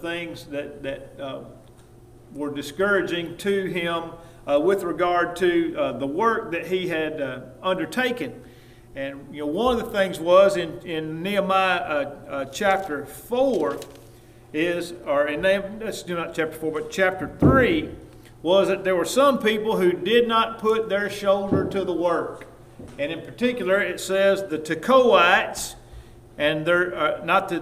things that were discouraging to him with regard to the work that he had undertaken. And one of the things was in Nehemiah chapter 4 not chapter 4, but chapter 3, was that there were some people who did not put their shoulder to the work. And in particular, it says the Tekoites, and they're not the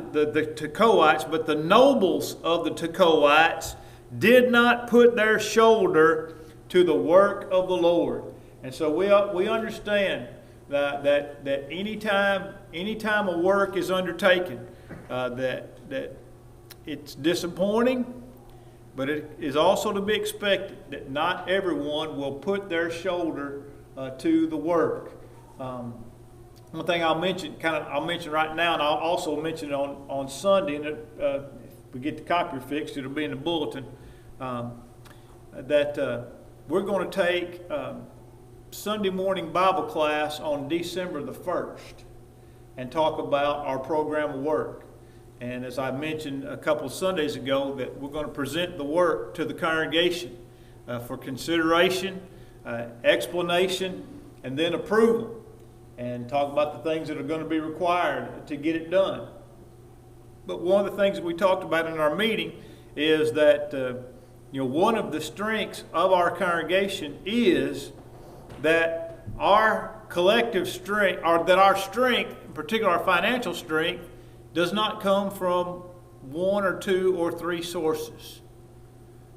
Tekoites, but the nobles of the Tekoites did not put their shoulder to the work of the Lord. And so we understand that anytime a work is undertaken, that it's disappointing, but it is also to be expected that not everyone will put their shoulder to the work. One thing I'll mention right now, and I'll also mention it on Sunday, and if we get the copier fixed, it'll be in the bulletin, that we're going to take Sunday morning Bible class on December the 1st and talk about our program of work. And as I mentioned a couple of Sundays ago, that we're going to present the work to the congregation for consideration, explanation, and then approval, and talk about the things that are going to be required to get it done. But one of the things that we talked about in our meeting is that one of the strengths of our congregation is that our collective strength, or that our strength, in particular our financial strength, does not come from one or two or three sources.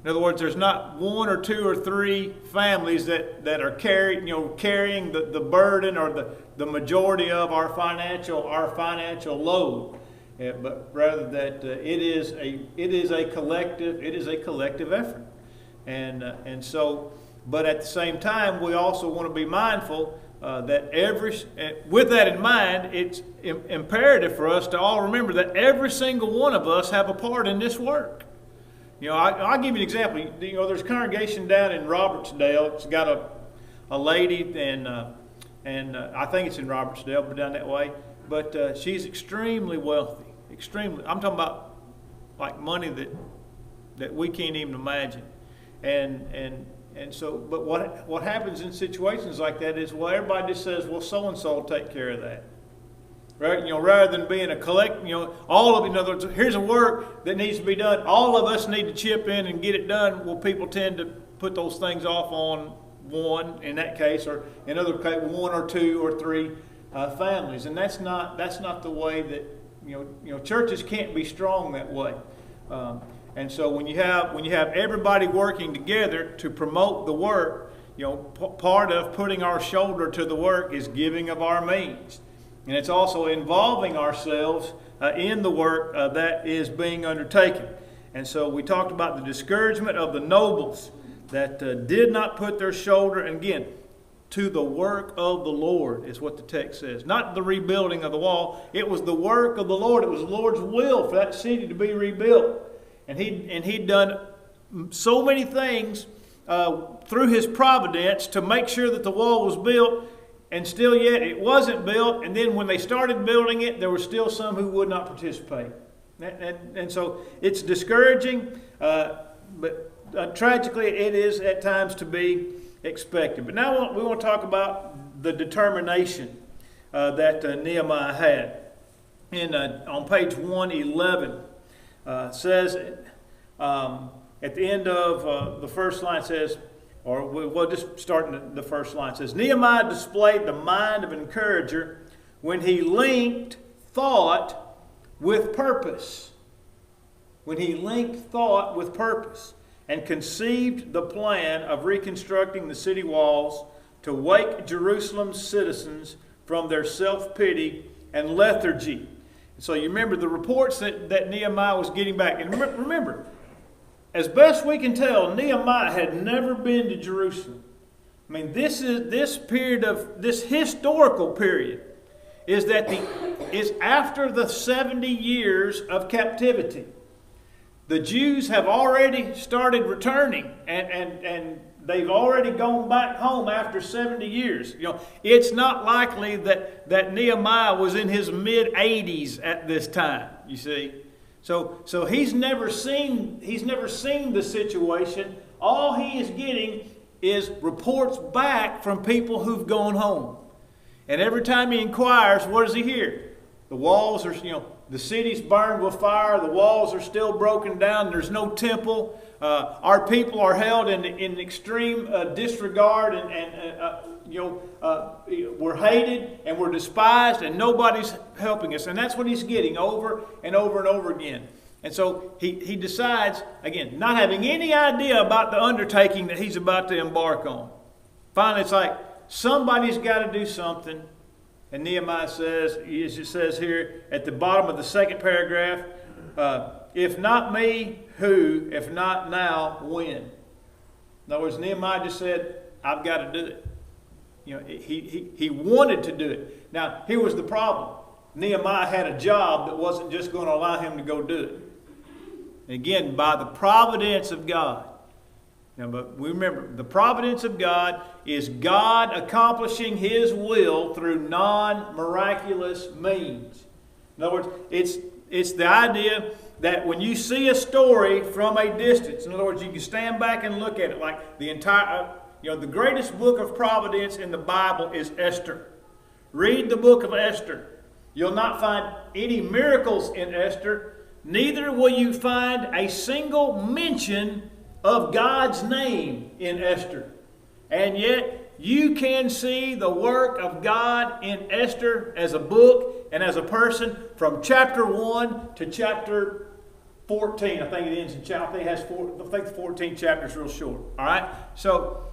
In other words, there's not one or two or three families that are carrying the burden or the majority of our financial load, but rather that it is a collective effort, and so. But at the same time, we also want to be mindful that with that in mind, it's imperative for us to all remember that every single one of us have a part in this work. I'll give you an example. There's a congregation down in Robertsdale. It's got a lady, and I think it's in Robertsdale, but down that way. But she's extremely wealthy. Extremely. I'm talking about like money that we can't even imagine. And so, but what happens in situations like that is, everybody just says, so and so will take care of that, right? Rather than being a collect, all of, in other words, here's a work that needs to be done. All of us need to chip in and get it done. Well, people tend to put those things off on one in that case, or in other cases, one or two or three families, and that's not the way that churches can't be strong that way. And so when you have everybody working together to promote the work, part of putting our shoulder to the work is giving of our means, and it's also involving ourselves in the work that is being undertaken. And so we talked about the discouragement of the nobles that did not put their shoulder, and again, to the work of the Lord is what the text says. Not the rebuilding of the wall. It was the work of the Lord. It was the Lord's will for that city to be rebuilt. And he'd done so many things through his providence to make sure that the wall was built, and still yet it wasn't built. And then when they started building it, there were still some who would not participate. And so it's discouraging, but tragically it is at times to be expected. But now we want to talk about the determination that Nehemiah had. On page 111, says at the end of the first line says, or we'll just start in the first line. It says, Nehemiah displayed the mind of an encourager when he linked thought with purpose. When he linked thought with purpose and conceived the plan of reconstructing the city walls to wake Jerusalem's citizens from their self-pity and lethargy. So you remember the reports that Nehemiah was getting back. And remember, as best we can tell, Nehemiah had never been to Jerusalem. I mean, this historical period is after the 70 years of captivity. The Jews have already started returning, and they've already gone back home after 70 years. It's not likely that Nehemiah was in his mid-80s at this time, you see. So he's never seen the situation. All he is getting is reports back from people who've gone home. And every time he inquires, what does he hear? The walls are, the city's burned with fire. The walls are still broken down. There's no temple. Our people are held in extreme disregard, we're hated and we're despised, and nobody's helping us. And that's what he's getting over and over and over again. And so he decides, again, not having any idea about the undertaking that he's about to embark on. Finally, it's like, somebody's got to do something. And Nehemiah says, as it says here at the bottom of the second paragraph, if not me, who? If not now, when? In other words, Nehemiah just said, I've got to do it. He wanted to do it. Now, here was the problem. Nehemiah had a job that wasn't just going to allow him to go do it. And again, by the providence of God. Now, but we remember, the providence of God is God accomplishing His will through non-miraculous means. In other words, it's the idea that when you see a story from a distance, in other words, you can stand back and look at it like the entire, the greatest book of providence in the Bible is Esther. Read the book of Esther. You'll not find any miracles in Esther. Neither will you find a single mention of God's name in Esther. And yet, you can see the work of God in Esther as a book and as a person from chapter 1 to chapter 14. I think it ends in chapter, I think the 14th chapter is real short. All right? So,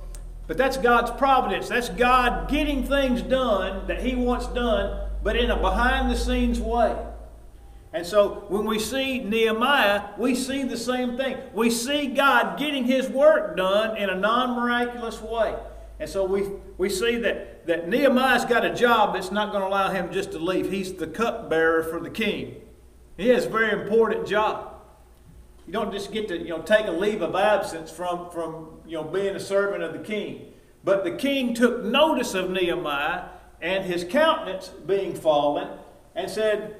but that's God's providence. That's God getting things done that He wants done, but in a behind-the-scenes way. And so when we see Nehemiah, we see the same thing. We see God getting His work done in a non-miraculous way. And so we see that Nehemiah's got a job that's not going to allow him just to leave. He's the cupbearer for the king. He has a very important job. You don't just get to take a leave of absence from being a servant of the king. But the king took notice of Nehemiah and his countenance being fallen and said,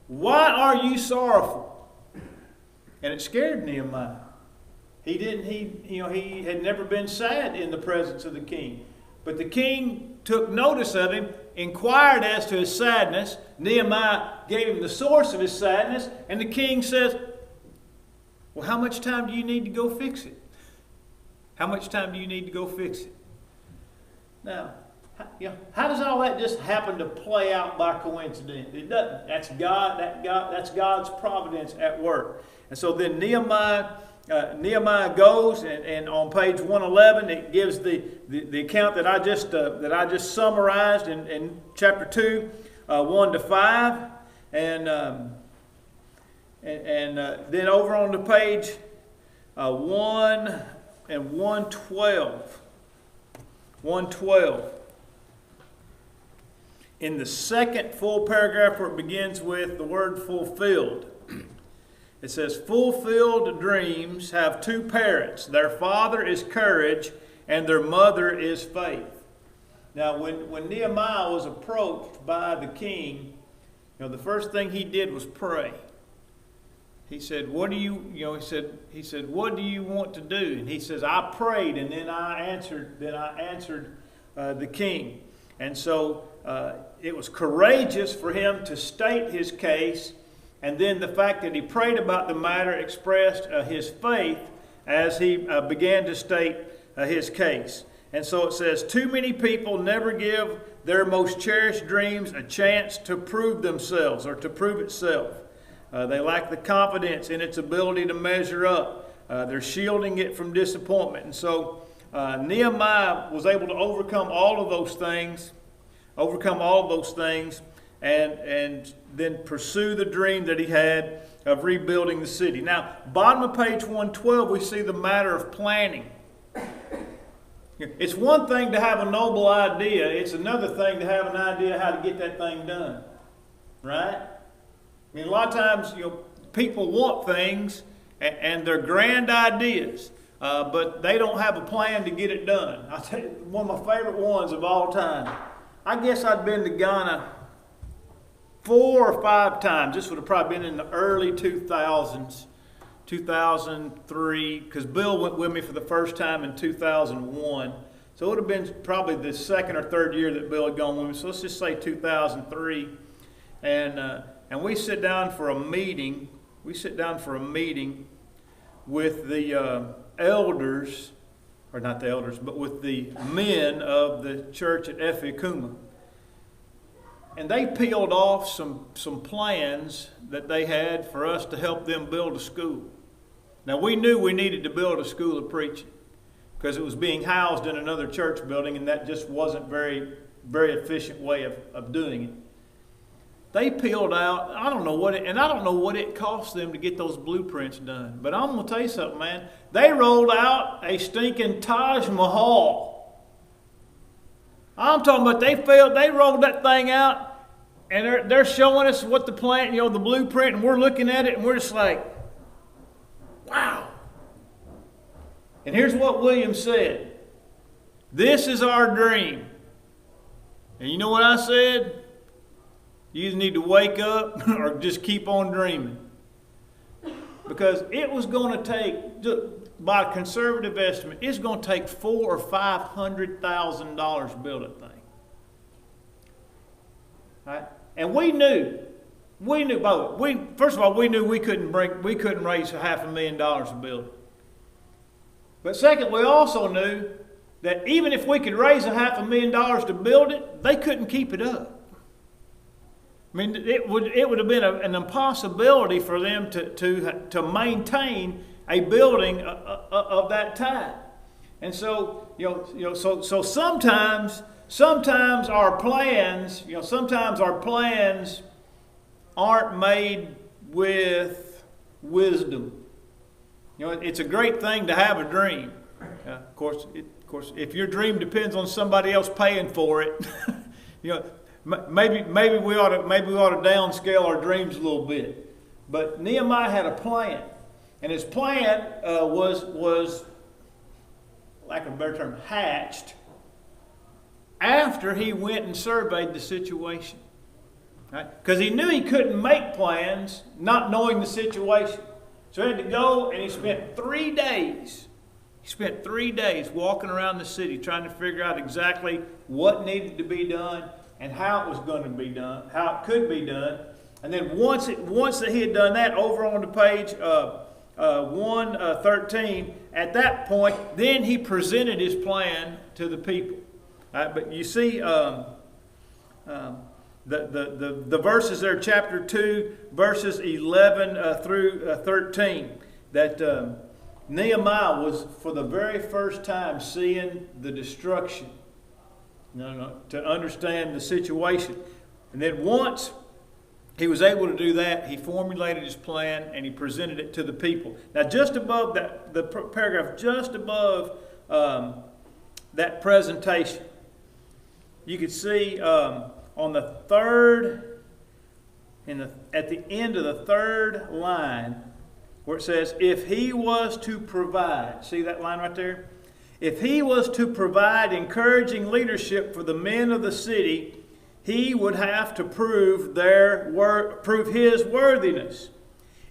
"Why are you sorrowful?" And it scared Nehemiah. He had never been sad in the presence of the king. But the king took notice of him, inquired as to his sadness. Nehemiah gave him the source of his sadness, and the king says, "Well, how much time do you need to go fix it? How much time do you need to go fix it?" Now, how does all that just happen to play out by coincidence? It doesn't. That's God. That's God's providence at work. And so then Nehemiah goes, and on page 111 it gives the account that I just summarized in chapter 2, 1 to 5, and then over on the page 1 and 112. 112. In the second full paragraph where it begins with the word fulfilled, it says, "Fulfilled dreams have two parents. Their father is courage and their mother is faith." Now, when Nehemiah was approached by the king, the first thing he did was pray. He said, "What do you?" He said, "What do you want to do?" And he says, "I prayed, and then I answered. The king." And so it was courageous for him to state his case, and then the fact that he prayed about the matter expressed his faith as he began to state his case. And so it says, "Too many people never give their most cherished dreams a chance to prove themselves or to prove itself. They lack the confidence in its ability to measure up. They're shielding it from disappointment." And so Nehemiah was able to overcome all of those things, and then pursue the dream that he had of rebuilding the city. Now, bottom of page 112, we see the matter of planning. It's one thing to have a noble idea. It's another thing to have an idea how to get that thing done. Right? I mean, a lot of times, people want things and they're grand ideas, but they don't have a plan to get it done. I'll tell you, one of my favorite ones of all time. I guess I'd been to Ghana 4 or 5 times. This would have probably been in the early 2000s, 2003, because Bill went with me for the first time in 2001. So it would have been probably the second or third year that Bill had gone with me. So let's just say 2003. And we sit down for a meeting. We sit down for a meeting with the elders, or not the elders, but with the men of the church at Efekuma. And they peeled off some plans that they had for us to help them build a school. Now, we knew we needed to build a school of preaching because it was being housed in another church building, and that just wasn't very efficient way of doing it. They peeled out, I don't know what it cost them to get those blueprints done. But I'm going to tell you something, man. They rolled out a stinking Taj Mahal. I'm talking about they rolled that thing out, and they're showing us what the plan, the blueprint, and we're looking at it, and we're just like, wow. And here's what William said. This is our dream. And you know what I said? You either need to wake up or just keep on dreaming. Because it was going to take, by a conservative estimate, it's going to take $400,000 or $500,000 to build a thing. Right? And we knew, first of all, we knew we couldn't raise $500,000 to build it. But second, we also knew that even if we could raise $500,000 to build it, they couldn't keep it up. I mean, it would have been an impossibility for them to maintain a building of that type. And so, so sometimes our plans, sometimes our plans aren't made with wisdom. It's a great thing to have a dream. Of course, if your dream depends on somebody else paying for it, maybe we ought to downscale our dreams a little bit. But Nehemiah had a plan, and his plan was, lack of a better term, hatched after he went and surveyed the situation. Because he knew he couldn't make plans not knowing the situation. So he had to go, and he spent 3 days. He spent 3 days walking around the city trying to figure out exactly what needed to be done and how it was going to be done, how it could be done. And then once that he had done that, over on the page 113, at that point, then he presented his plan to the people. But you see the verses there, chapter 2, verses 11 through 13, that Nehemiah was for the very first time seeing the destruction. To understand the situation. And then once he was able to do that, he formulated his plan and he presented it to the people. Now, just above that, the paragraph just above that presentation, you could see on the third, at the end of the third line, where it says, if he was to provide, see that line right there? If he was to provide encouraging leadership for the men of the city, he would have to prove his worthiness.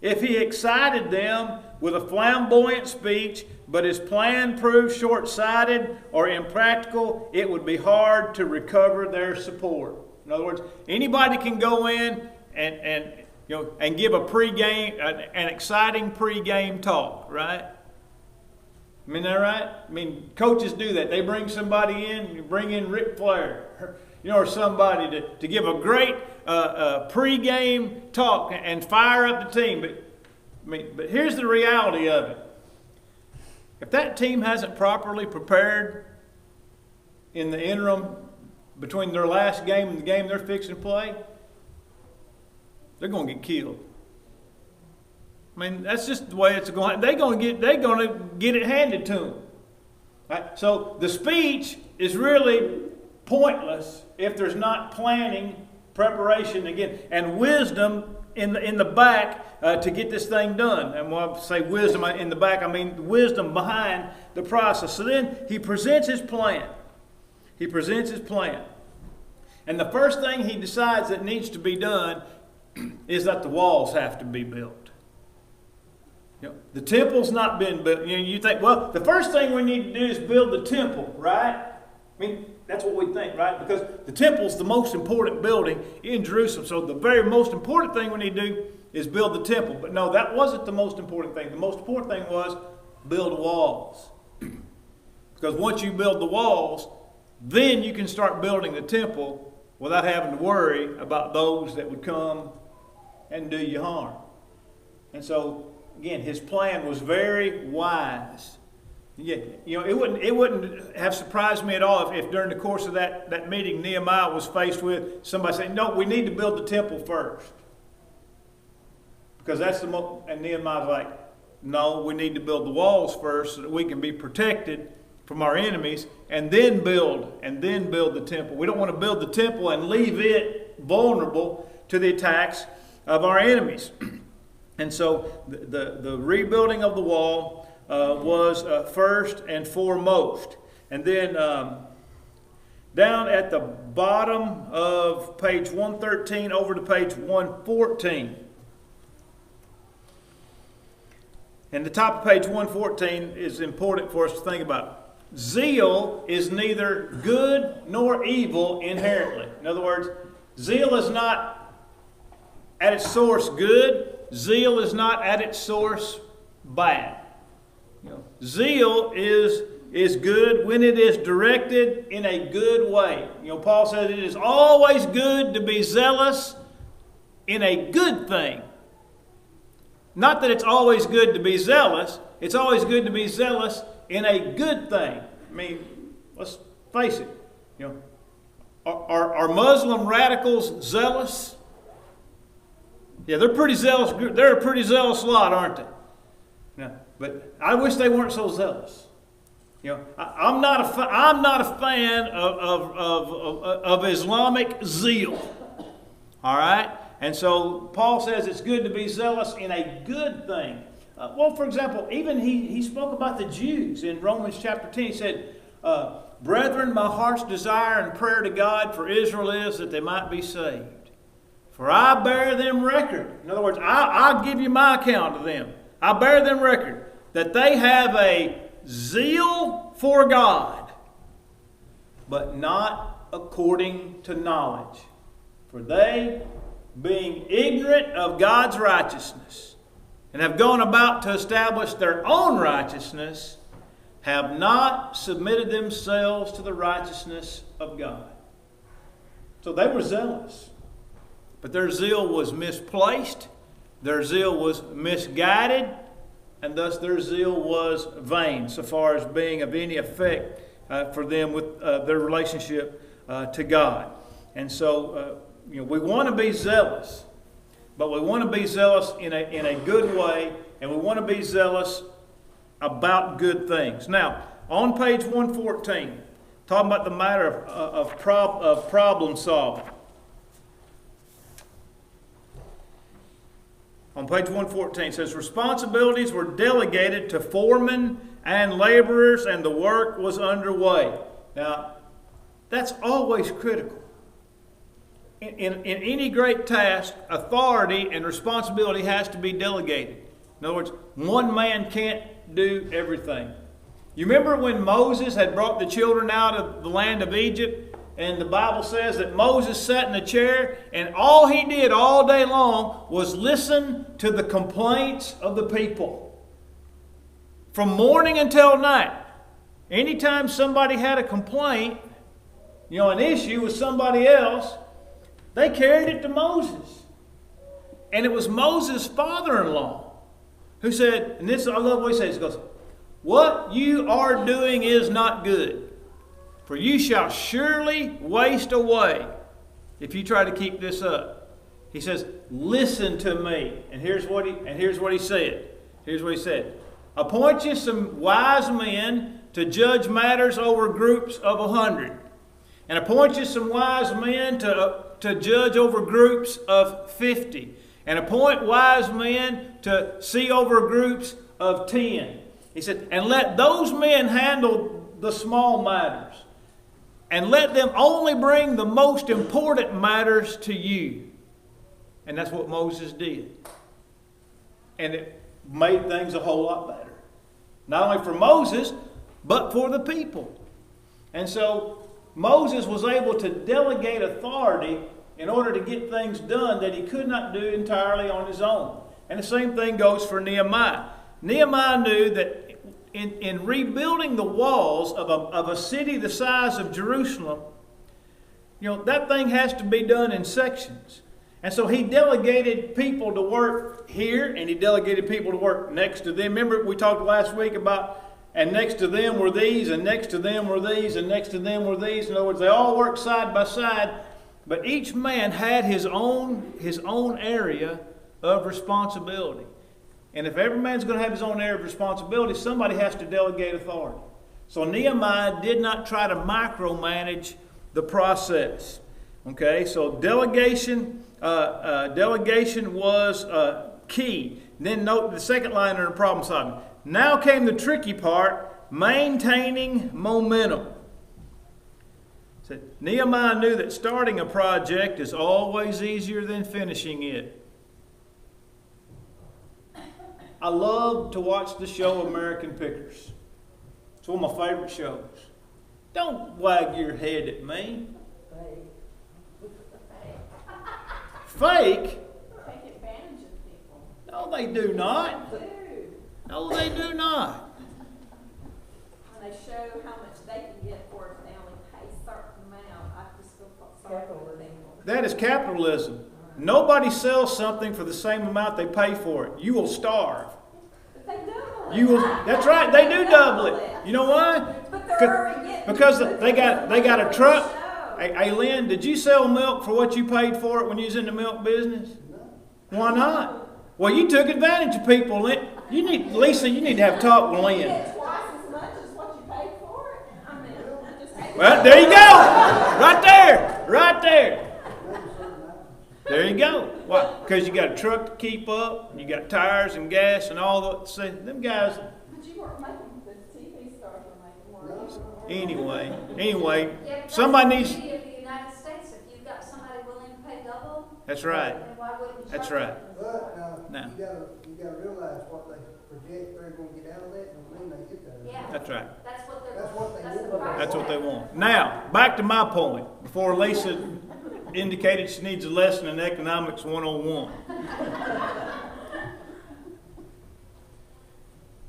If he excited them with a flamboyant speech, but his plan proved short-sighted or impractical, it would be hard to recover their support. In other words, anybody can go in and give a pregame, an exciting pregame talk, right? I mean, that right? I mean, coaches do that. They bring somebody in, you bring in Ric Flair, or somebody to give a great pregame talk and fire up the team. But here's the reality of it. If that team hasn't properly prepared in the interim between their last game and the game they're fixing to play, they're going to get killed. I mean, that's just the way it's going. They're going to get it handed to them. Right? So the speech is really pointless if there's not planning, preparation again, and wisdom in the back to get this thing done. And when I say wisdom in the back, I mean wisdom behind the process. So then he presents his plan. And the first thing he decides that needs to be done is that the walls have to be built. The temple's not been built. You think, well, the first thing we need to do is build the temple, right? I mean, that's what we think, right? Because the temple's the most important building in Jerusalem. So the very most important thing we need to do is build the temple. But no, that wasn't the most important thing. The most important thing was build the walls. Because once you build the walls, then you can start building the temple without having to worry about those that would come and do you harm. And so, again, his plan was very wise. Yeah, it wouldn't have surprised me at all if during the course of that meeting Nehemiah was faced with somebody saying, no, we need to build the temple first. Because that's and Nehemiah's like, no, we need to build the walls first so that we can be protected from our enemies and then build the temple. We don't want to build the temple and leave it vulnerable to the attacks of our enemies. And so the rebuilding of the wall was first and foremost. And then down at the bottom of page 113 over to page 114. And the top of page 114 is important for us to think about. Zeal is neither good nor evil inherently. In other words, zeal is not at its source good. Zeal is not at its source bad. Zeal is good when it is directed in a good way. Paul says it is always good to be zealous in a good thing. Not that it's always good to be zealous. It's always good to be zealous in a good thing. I mean, let's face it. Are Muslim radicals zealous? Yeah, they're pretty zealous. They're a pretty zealous lot, aren't they? Yeah, but I wish they weren't so zealous. I'm not a fan of Islamic zeal. All right. And so Paul says it's good to be zealous in a good thing. Well, for example, even he spoke about the Jews in Romans chapter 10. He said, brethren, my heart's desire and prayer to God for Israel is that they might be saved. For I bear them record. In other words, I'll give you my account of them. I bear them record that they have a zeal for God, but not according to knowledge. For they, being ignorant of God's righteousness, and have gone about to establish their own righteousness, have not submitted themselves to the righteousness of God. So they were zealous. But their zeal was misplaced, their zeal was misguided, and thus their zeal was vain, so far as being of any effect for them with their relationship to God. And so, we want to be zealous, but we want to be zealous in a good way, and we want to be zealous about good things. Now, on page 114, talking about the matter of problem solving. On page 114, it says, responsibilities were delegated to foremen and laborers, and the work was underway. Now, that's always critical. In any great task, authority and responsibility has to be delegated. In other words, one man can't do everything. You remember when Moses had brought the children out of the land of Egypt? And the Bible says that Moses sat in a chair, and all he did all day long was listen to the complaints of the people. From morning until night. Anytime somebody had a complaint, an issue with somebody else, they carried it to Moses. And it was Moses' father-in-law who said, and this I love what he says, he goes, what you are doing is not good. For you shall surely waste away if you try to keep this up. He says, listen to me. And here's what he said. Here's what he said. Appoint you some wise men to judge matters over groups of 100. And appoint you some wise men to judge over groups of 50. And appoint wise men to see over groups of 10. He said, and let those men handle the small matters. and let them only bring the most important matters to you. And that's what Moses did. And it made things a whole lot better. Not only for Moses, but for the people. And so Moses was able to delegate authority in order to get things done that he could not do entirely on his own. And the same thing goes for Nehemiah. Nehemiah knew that in rebuilding the walls of a city the size of Jerusalem, that thing has to be done in sections. And so he delegated people to work here, and he delegated people to work next to them. Remember we talked last week about, and next to them were these, and next to them were these, and next to them were these. In other words, they all worked side by side, but each man had his own area of responsibility. And if every man's going to have his own area of responsibility, somebody has to delegate authority. So Nehemiah did not try to micromanage the process. Okay, so delegation was key. Then note the second line under problem solving. Now came the tricky part, maintaining momentum. So Nehemiah knew that starting a project is always easier than finishing it. I love to watch the show American Pickers. It's one of my favorite shows. Don't wag your head at me. Fake? Take advantage of people. No, they do not. They do. No, they do not. When they show how much they can get for it, if they only pay a certain amount, I just feel sorry for them. That is capitalism. Nobody sells something for the same amount they pay for it. You will starve. But they double it. You will. That's right. They do double it. You know why? But they're already getting Because they got a truck. Hey, Lynn, did you sell milk for what you paid for it when you was in the milk business? No. Why not? Well, you took advantage of people, Lynn. Lisa, you need to have a talk with Lynn. You get twice as much as what you paid for it. I mean, I just hate Well, there you go. Right there. Right there. There you go. Why? Because you got a truck to keep up, you got tires and gas and all that. See, them guys. But you weren't making the TV stars were making more. Anyway, Yeah, but somebody that's needs. the beauty of the United States. If you've got somebody willing to pay double, That's right. then why wouldn't you? That's charge right. them? But Now. you gotta realize what they project they're gonna get out of that, and when they get there. Yeah. That's right. That's what they're. That's what they that's want. the price. That's what they want. Now, back to my point. Before Lisa indicated she needs a lesson in Economics 101.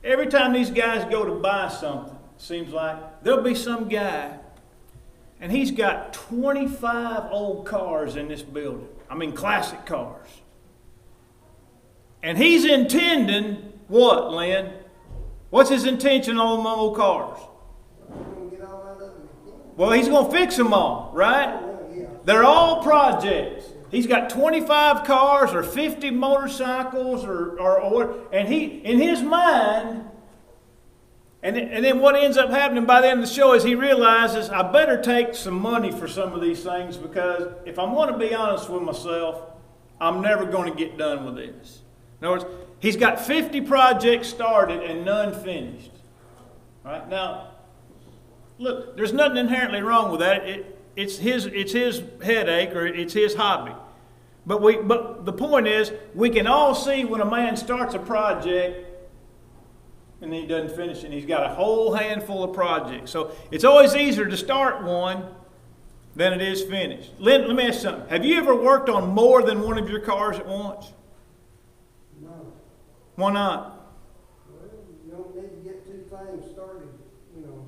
Every time these guys go to buy something, it seems like there'll be some guy, and he's got 25 old cars in this building. I mean, classic cars. And he's intending what, Lynn? What's his intention on them old cars? We're gonna get all out of them again. Well, he's going to fix them all, right? Well, yeah. They're all projects. He's got 25 cars or 50 motorcycles or and he, in his mind, and then what ends up happening by the end of the show is he realizes I better take some money for some of these things, because if I'm going to be honest with myself, I'm never going to get done with this. In other words, he's got 50 projects started and none finished. Right? Now, look, there's nothing inherently wrong with that. It's his headache, or it's his hobby. But the point is, we can all see when a man starts a project and he doesn't finish it, and he's got a whole handful of projects. So it's always easier to start one than it is finished. Let me ask you something. Have you ever worked on more than one of your cars at once? No. Why not? Well, you don't need to get two things started,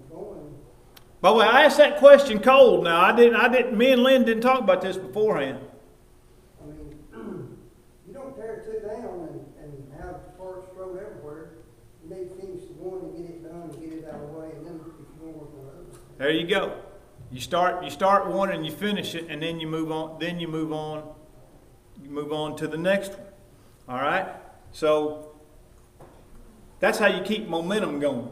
going. By the way, I asked that question cold now. I didn't, me and Lynn didn't talk about this beforehand. I mean, you don't tear two down and have parts thrown everywhere. You need to finish the one and get it done and get it out of the way, and then if you're gonna work on the other. There you go. You start one and you finish it, and then you move on. Then you move on to the next one. All right. So that's how you keep momentum going.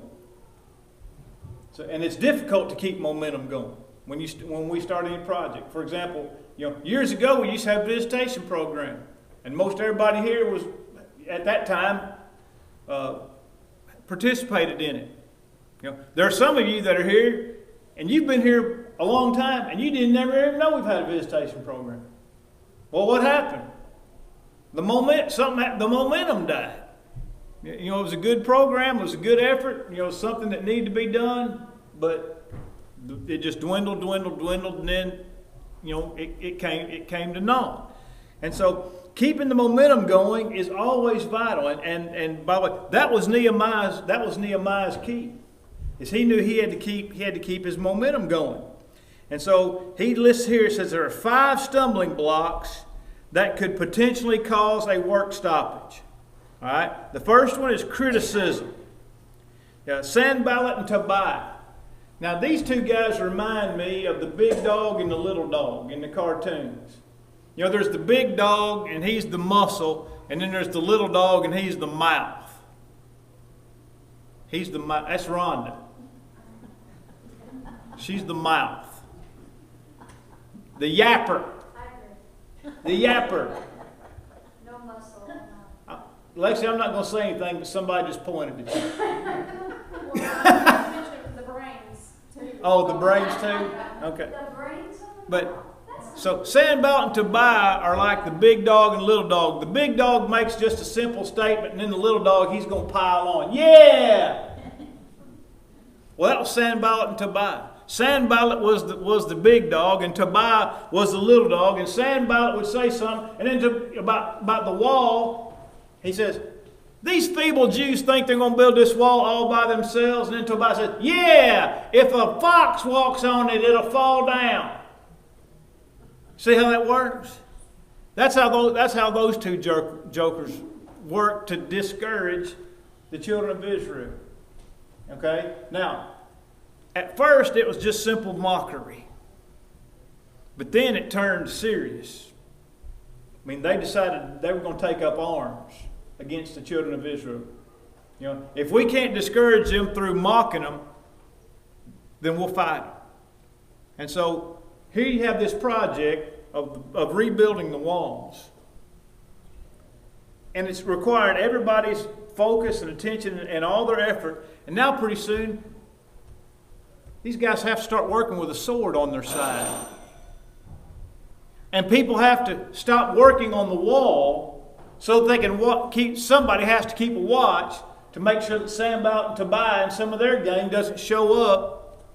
So, and it's difficult to keep momentum going when we start any project. For example, years ago we used to have a visitation program, and most everybody here was at that time participated in it. There are some of you that are here, and you've been here a long time, and you didn't never even know we've had a visitation program. Well, what happened? The momentum died. You know, it was a good program, it was a good effort, you know, something that needed to be done, but it just dwindled, and then, you know, it came to naught. And so keeping the momentum going is always vital. And by the way, that was Nehemiah's key. Is he knew he had to keep his momentum going. And so he lists here, it says there are 5 stumbling blocks that could potentially cause a work stoppage. All right? The first one is criticism. Sanballat and Tobiah. Now these two guys remind me of the big dog and the little dog in the cartoons. You know, there's the big dog and he's the muscle, and then there's the little dog and he's the mouth. That's Rhonda. She's the mouth. The yapper. The yapper. No muscle. Lexi, I'm not going to say anything, but somebody just pointed at you. The brains, too. Oh, the brains too? Okay. The brains on the But, so Sanballat and Tobiah are like the big dog and little dog. The big dog makes just a simple statement, and then the little dog, he's going to pile on. Yeah! Well, that was Sanballat and Tobiah. Sanballat was the big dog, and Tobiah was the little dog. And Sanballat would say something, and then about the wall, he says, these feeble Jews think they're going to build this wall all by themselves. And then Tobiah says, yeah, if a fox walks on it, it'll fall down. See how that works? That's how those two jokers work to discourage the children of Israel. Okay? Now, at first it was just simple mockery. But then it turned serious. I mean, they decided they were going to take up arms against the children of Israel. You know, if we can't discourage them through mocking them, then we'll fight them. And so here you have this project of rebuilding the walls. And it's required everybody's focus and attention and all their effort. And now pretty soon, these guys have to start working with a sword on their side. And people have to stop working on the wall so that they can somebody has to keep a watch to make sure that Sanballat and Tobiah and some of their gang doesn't show up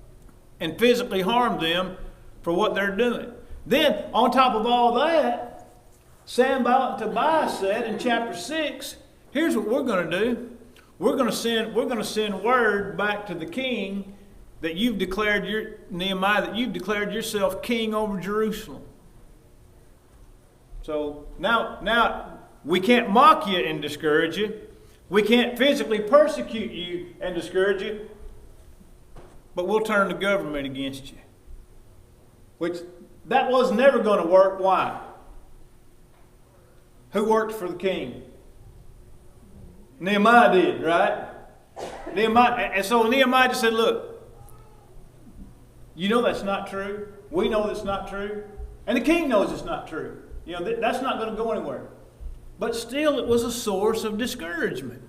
and physically harm them for what they're doing. Then, on top of all that, Sanballat and Tobiah said in chapter 6, here's what we're going to do. We're going to send word back to the king that you've declared Nehemiah, that you've declared yourself king over Jerusalem. So now we can't mock you and discourage you. We can't physically persecute you and discourage you. But we'll turn the government against you. Which, that was never going to work. Why? Who worked for the king? Nehemiah did, right? And so Nehemiah just said, look, you know that's not true. We know that's not true. And the king knows it's not true. You know, that's not going to go anywhere. But still, it was a source of discouragement.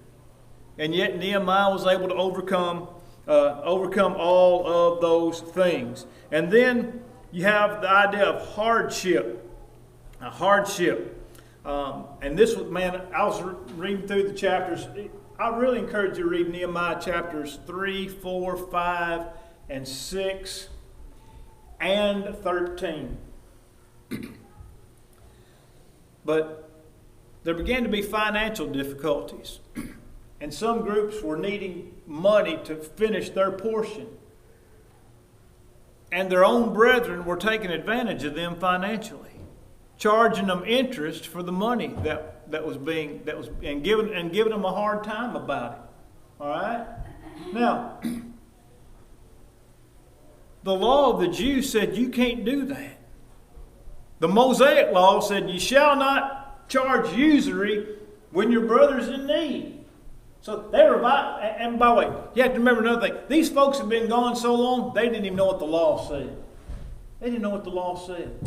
And yet Nehemiah was able to overcome all of those things. And then you have the idea of hardship. A hardship. And this was, man, I was reading through the chapters. I really encourage you to read Nehemiah chapters 3, 4, 5, and 6, and 13. But there began to be financial difficulties. And some groups were needing money to finish their portion. And their own brethren were taking advantage of them financially, charging them interest for the money and giving them a hard time about it. All right? Now, the law of the Jews said you can't do that. The Mosaic law said you shall not charge usury when your brother's in need. So they were, and by the way, you have to remember another thing. These folks have been gone so long, they didn't even know what the law said. They didn't know what the law said.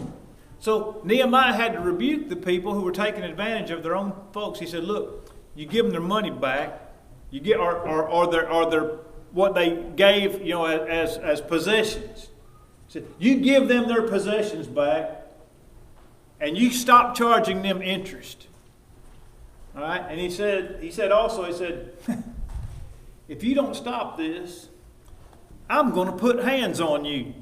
So Nehemiah had to rebuke the people who were taking advantage of their own folks. He said, look, you give them their money back, you get or their what they gave, as possessions. said, you give them their possessions back, and you stop charging them interest. All right? And he said, if you don't stop this, I'm going to put hands on you.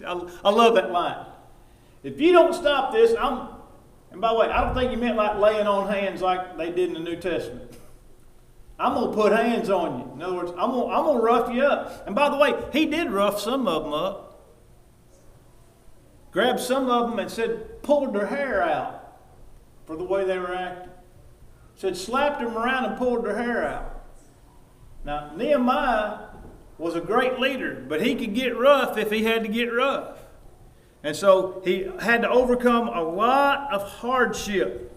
I love that line. If you don't stop this, and by the way, I don't think he meant like laying on hands like they did in the New Testament. I'm going to put hands on you. In other words, I'm going to rough you up. And by the way, he did rough some of them up. Grabbed some of them and said, pulled their hair out for the way they were acting. Said, slapped them around and pulled their hair out. Now, Nehemiah was a great leader, but he could get rough if he had to get rough. And so he had to overcome a lot of hardship.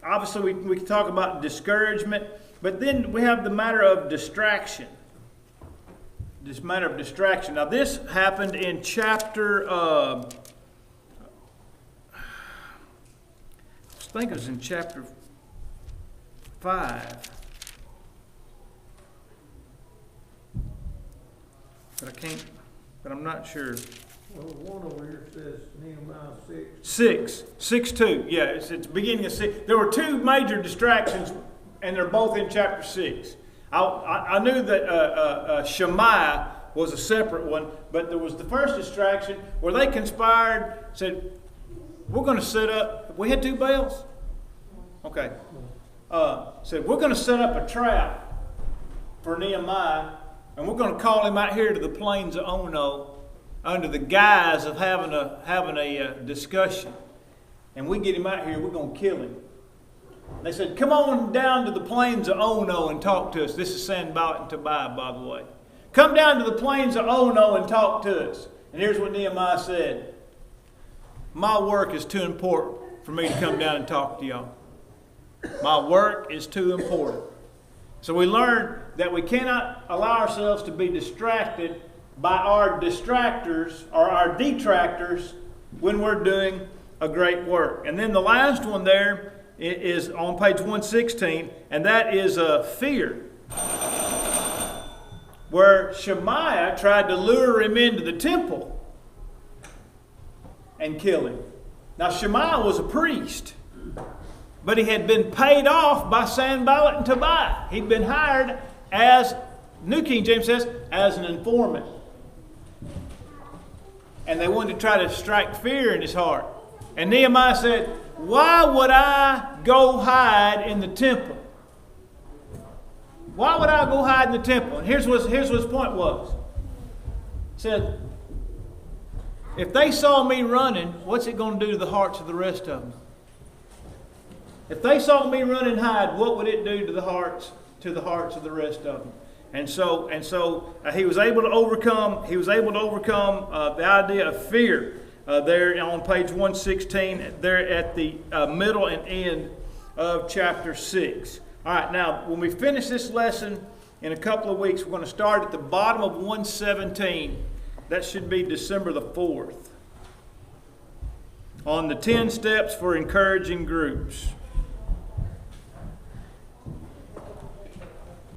Obviously, we can talk about discouragement, but then we have the matter of distraction. This matter of distraction. Now, this happened in chapter, I think it was in chapter 5. But I'm not sure. Well, one over here says Nehemiah 6. 6:2. Yeah, it's beginning of 6. There were two major distractions, and they're both in chapter 6. I knew that Shemaiah was a separate one, but there was the first distraction where they conspired, said, we're going to set up, we had 2 bells? Okay. Said, we're going to set up a trap for Nehemiah, and we're going to call him out here to the plains of Ono under the guise of having a discussion. And we get him out here, we're going to kill him. They said, come on down to the plains of Ono and talk to us. This is Sanballat and Tobiah, by the way. Come down to the plains of Ono and talk to us. And here's what Nehemiah said. My work is too important for me to come down and talk to y'all. My work is too important. So we learned that we cannot allow ourselves to be distracted by our distractors or our detractors when we're doing a great work. And then the last one there is on page 116, and that is fear. Where Shemaiah tried to lure him into the temple and kill him. Now Shemaiah was a priest, but he had been paid off by Sanballat and Tobiah. He'd been hired as, New King James says, as an informant. And they wanted to try to strike fear in his heart. And Nehemiah said, why would I go hide in the temple? Why would I go hide in the temple? And here's what his point was. He said, if they saw me running, what's it going to do to the hearts of the rest of them? If they saw me run and hide, what would it do to the hearts of the rest of them? And so he was able to overcome. He was able to overcome the idea of fear there on page 116. There at the middle and end of chapter 6. All right. Now, when we finish this lesson in a couple of weeks, we're going to start at the bottom of 117. That should be December the 4th. On the 10 steps for encouraging groups.